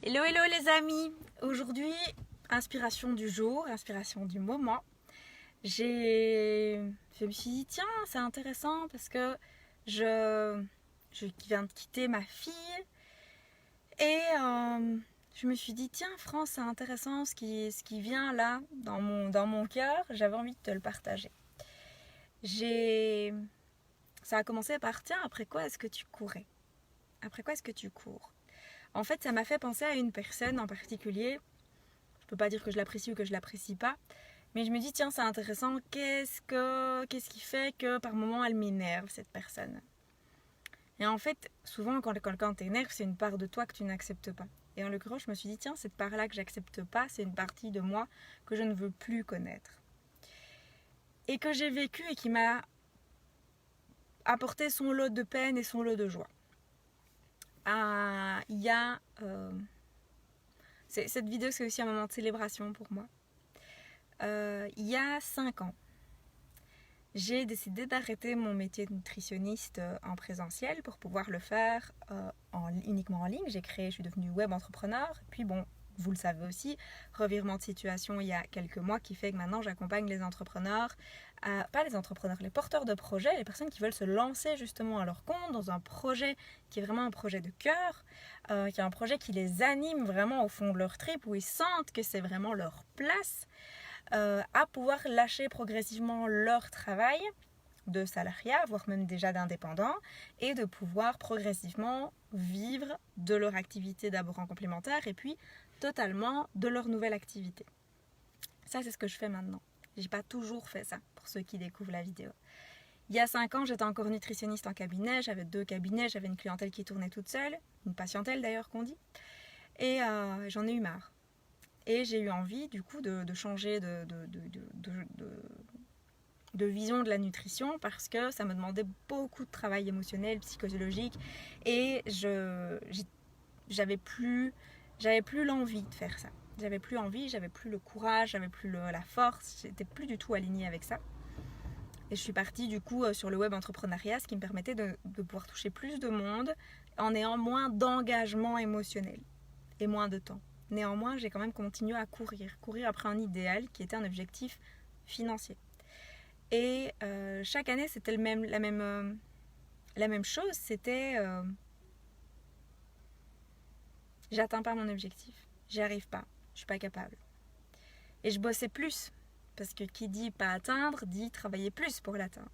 Hello, hello les amis. Aujourd'hui, inspiration du jour, inspiration du moment. Je me suis dit, tiens, c'est intéressant parce que je viens de quitter ma fille et je me suis dit, tiens, France, c'est intéressant ce qui vient là dans mon cœur. J'avais envie de te le partager. Ça a commencé par, tiens, après quoi est-ce que tu courais? Après quoi est-ce que tu cours? En fait, ça m'a fait penser à une personne en particulier. Je peux pas dire que je l'apprécie ou que je l'apprécie pas, mais je me dis tiens, c'est intéressant, qu'est-ce qui fait que par moment elle m'énerve cette personne. Et en fait, souvent quand quelqu'un t'énerve, c'est une part de toi que tu n'acceptes pas. Et en l'occurrence, je me suis dit tiens, cette part-là que j'accepte pas, c'est une partie de moi que je ne veux plus connaître. Et que j'ai vécu et qui m'a apporté son lot de peine et son lot de joie. Il y a cette vidéo, c'est aussi un moment de célébration pour moi. Il y a 5 ans, j'ai décidé d'arrêter mon métier de nutritionniste en présentiel pour pouvoir le faire uniquement en ligne. Je suis devenue web entrepreneur. Puis bon, vous le savez aussi, revirement de situation il y a quelques mois qui fait que maintenant j'accompagne les entrepreneurs, pas les entrepreneurs, les porteurs de projets, les personnes qui veulent se lancer justement à leur compte dans un projet qui est vraiment un projet de cœur, qui est un projet qui les anime vraiment au fond de leur trip, où ils sentent que c'est vraiment leur place. À pouvoir lâcher progressivement leur travail de salariat, voire même déjà d'indépendant, et de pouvoir progressivement vivre de leur activité d'abord en complémentaire et puis totalement de leur nouvelle activité. Ça, c'est ce que je fais maintenant. J'ai pas toujours fait ça, pour ceux qui découvrent la vidéo. Il y a 5 ans, j'étais encore nutritionniste en cabinet, j'avais 2 cabinets, j'avais une clientèle qui tournait toute seule, une patientèle d'ailleurs qu'on dit, et j'en ai eu marre. Et j'ai eu envie du coup de changer de vision de la nutrition parce que ça me demandait beaucoup de travail émotionnel, psychologique, et j'avais plus l'envie de faire ça. J'avais plus envie, j'avais plus le courage, j'avais plus la force, j'étais plus du tout alignée avec ça. Et je suis partie du coup sur le web entrepreneuriat, ce qui me permettait de pouvoir toucher plus de monde en ayant moins d'engagement émotionnel et moins de temps. Néanmoins, j'ai quand même continué à courir après un idéal qui était un objectif financier. Et chaque année, c'était la même chose, c'était j'atteins pas mon objectif, j'y arrive pas, je suis pas capable. Et je bossais plus, parce que qui dit pas atteindre, dit travailler plus pour l'atteindre.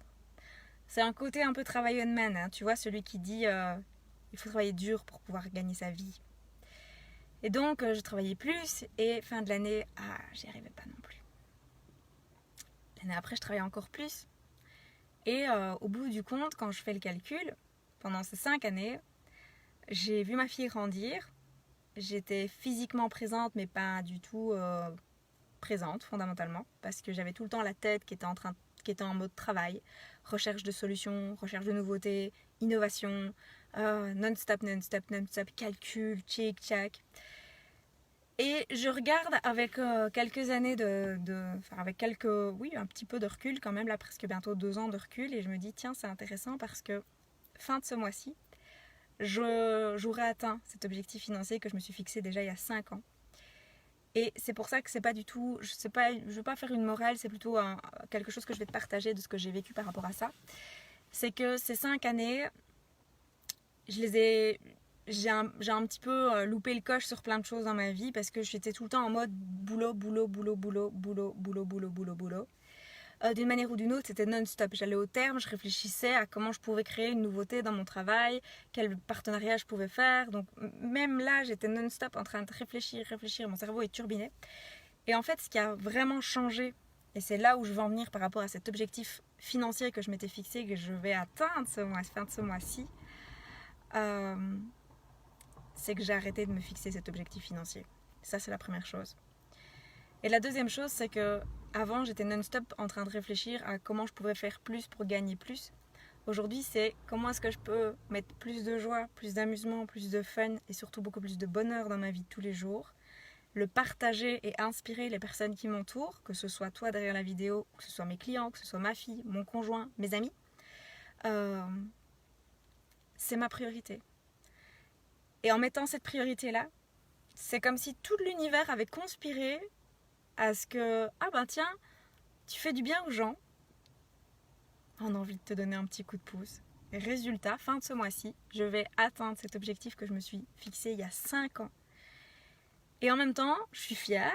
C'est un côté un peu travail on man, hein, tu vois, celui qui dit il faut travailler dur pour pouvoir gagner sa vie. Et donc, je travaillais plus et fin de l'année, j'y arrivais pas non plus. L'année après, je travaillais encore plus. Et au bout du compte, quand je fais le calcul, pendant ces 5 années, j'ai vu ma fille grandir. J'étais physiquement présente, mais pas du tout présente, fondamentalement, parce que j'avais tout le temps la tête qui était en mode travail, recherche de solutions, recherche de nouveautés, innovation, non-stop, calcul, tchic-tchac. Et je regarde avec quelques années avec un petit peu de recul quand même, là presque bientôt 2 ans de recul, et je me dis tiens, c'est intéressant parce que fin de ce mois-ci, j'aurai atteint cet objectif financier que je me suis fixé déjà il y a 5 ans. Et c'est pour ça que c'est pas du tout, je veux pas faire une morale, c'est plutôt quelque chose que je vais te partager de ce que j'ai vécu par rapport à ça. C'est que ces 5 années, j'ai un petit peu loupé le coche sur plein de choses dans ma vie parce que j'étais tout le temps en mode boulot. D'une manière ou d'une autre, c'était non-stop. J'allais au terme, je réfléchissais à comment je pouvais créer une nouveauté dans mon travail, quel partenariat je pouvais faire. Donc même là, j'étais non-stop en train de réfléchir. Mon cerveau est turbiné. Et en fait, ce qui a vraiment changé, et c'est là où je veux en venir par rapport à cet objectif financier que je m'étais fixé, que je vais atteindre fin de ce mois-ci, c'est que j'ai arrêté de me fixer cet objectif financier. Ça, c'est la première chose. Et la deuxième chose, c'est que avant, j'étais non-stop en train de réfléchir à comment je pouvais faire plus pour gagner plus. Aujourd'hui, c'est comment est-ce que je peux mettre plus de joie, plus d'amusement, plus de fun et surtout beaucoup plus de bonheur dans ma vie de tous les jours. Le partager et inspirer les personnes qui m'entourent, que ce soit toi derrière la vidéo, que ce soit mes clients, que ce soit ma fille, mon conjoint, mes amis. C'est ma priorité. Et en mettant cette priorité-là, c'est comme si tout l'univers avait conspiré à ce que, ah ben tiens, tu fais du bien aux gens, on a envie de te donner un petit coup de pouce. Résultat, fin de ce mois-ci, je vais atteindre cet objectif que je me suis fixé il y a 5 ans. Et en même temps, je suis fière,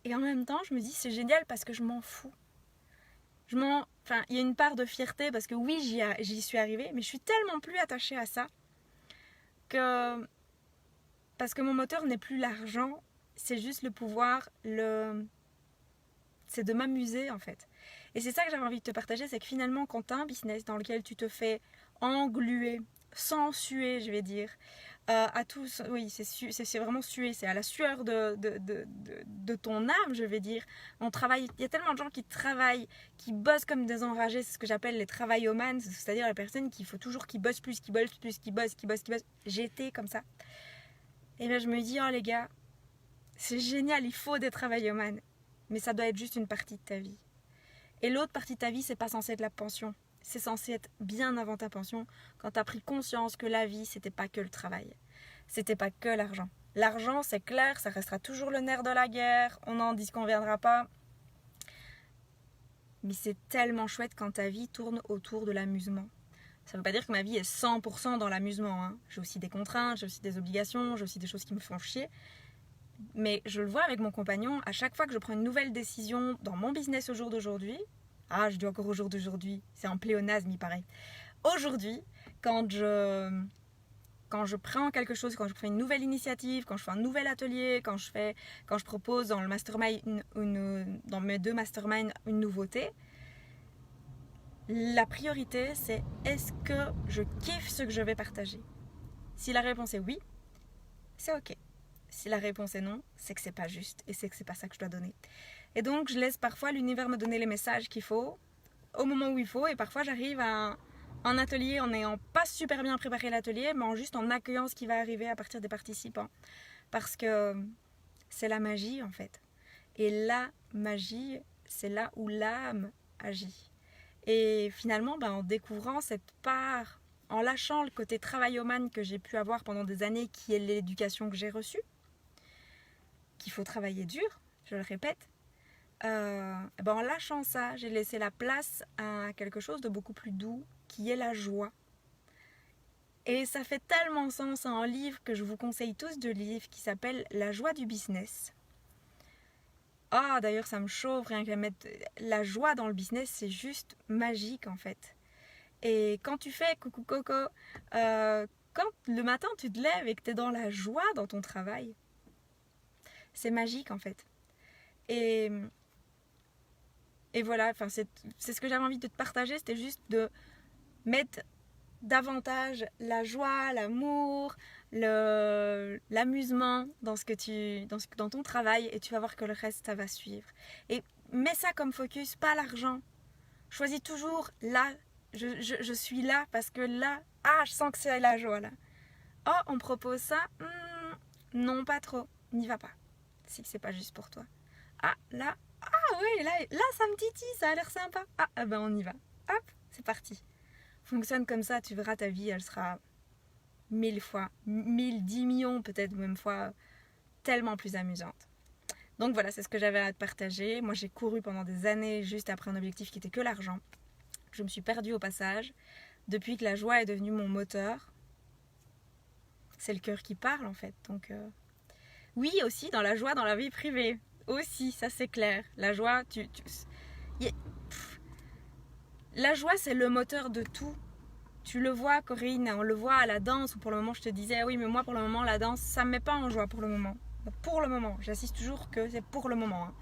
et en même temps, je me dis c'est génial parce que je m'en fous. Enfin, il y a une part de fierté parce que oui, j'y suis arrivée, mais je suis tellement plus attachée à ça que... Parce que mon moteur n'est plus l'argent, c'est juste le pouvoir, c'est de m'amuser en fait. Et c'est ça que j'avais envie de te partager, c'est que finalement quand tu as un business dans lequel tu te fais engluer, sans suer je vais dire, à tous, oui c'est vraiment suer, c'est à la sueur de ton âme je vais dire. On travaille, il y a tellement de gens qui travaillent, qui bossent comme des enragés, c'est ce que j'appelle les travaillomanes, c'est-à-dire les personnes qu'il faut toujours qui bossent plus, qui bossent plus, qui bossent. J'étais comme ça. Et bien je me dis, oh les gars, c'est génial, il faut des travaillomanes. Mais ça doit être juste une partie de ta vie. Et l'autre partie de ta vie, c'est pas censé être la pension. C'est censé être bien avant ta pension, quand tu as pris conscience que la vie, c'était pas que le travail. C'était pas que l'argent. L'argent, c'est clair, ça restera toujours le nerf de la guerre, on n'en disconviendra pas. Mais c'est tellement chouette quand ta vie tourne autour de l'amusement. Ça veut pas dire que ma vie est 100% dans l'amusement. Hein. J'ai aussi des contraintes, j'ai aussi des obligations, j'ai aussi des choses qui me font chier. Mais je le vois avec mon compagnon, à chaque fois que je prends une nouvelle décision dans mon business au jour d'aujourd'hui, je dis encore au jour d'aujourd'hui, c'est un pléonasme il paraît. Aujourd'hui, quand je prends quelque chose, quand je fais une nouvelle initiative, quand je fais un nouvel atelier, quand je propose dans le mastermind, dans mes 2 masterminds une nouveauté, la priorité c'est est-ce que je kiffe ce que je vais partager. Si la réponse est oui, c'est ok. Si la réponse est non, c'est que c'est pas juste et c'est que c'est pas ça que je dois donner. Et donc je laisse parfois l'univers me donner les messages qu'il faut au moment où il faut, et parfois j'arrive à un atelier en n'ayant pas super bien préparé l'atelier, mais juste en accueillant ce qui va arriver à partir des participants. Parce que c'est la magie en fait. Et la magie, c'est là où l'âme agit. Et finalement, en découvrant cette part, en lâchant le côté travaillomane que j'ai pu avoir pendant des années, qui est l'éducation que j'ai reçue, qu'il faut travailler dur, je le répète, en lâchant ça, j'ai laissé la place à quelque chose de beaucoup plus doux, qui est la joie. Et ça fait tellement sens à un livre que je vous conseille tous de lire, qui s'appelle La joie du business. D'ailleurs ça me chauffe rien qu'à mettre la joie dans le business, c'est juste magique en fait. Et quand tu fais coucou coco, quand le matin tu te lèves et que tu es dans la joie dans ton travail, c'est magique en fait. Et voilà, c'est ce que j'avais envie de te partager, c'était juste de mettre davantage la joie, l'amour, l'amusement dans ton travail, et tu vas voir que le reste ça va suivre. Et mets ça comme focus, pas l'argent. Choisis toujours là, je suis là parce que là, je sens que c'est la joie là. On me propose ça, non pas trop, n'y va pas. Si c'est pas juste pour toi. Là, oui, là ça me titille, ça a l'air sympa. On y va. Hop, c'est parti. Fonctionne comme ça, tu verras ta vie, elle sera 1000 fois, 10 millions peut-être même fois, tellement plus amusante. Donc voilà, c'est ce que j'avais à te partager. Moi j'ai couru pendant des années juste après un objectif qui était que l'argent. Je me suis perdue au passage. Depuis que la joie est devenue mon moteur, c'est le cœur qui parle en fait. Donc oui, aussi dans la joie dans la vie privée. Aussi, ça c'est clair. La joie, la joie c'est le moteur de tout. Tu le vois Corinne, on le voit à la danse, où pour le moment je te disais oui mais moi pour le moment la danse ça me met pas en joie pour le moment. Pour le moment, j'insiste toujours que c'est pour le moment. Hein.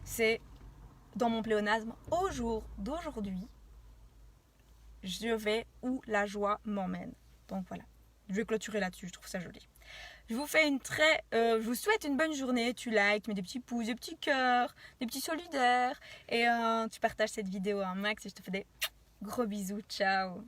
C'est dans mon pléonasme, au jour d'aujourd'hui, je vais où la joie m'emmène. Donc voilà, je vais clôturer là-dessus, je trouve ça joli. Je vous fais je vous souhaite une bonne journée. Tu likes, mets des petits pouces, des petits cœurs, des petits solidaires. Et tu partages cette vidéo un max et je te fais des gros bisous. Ciao.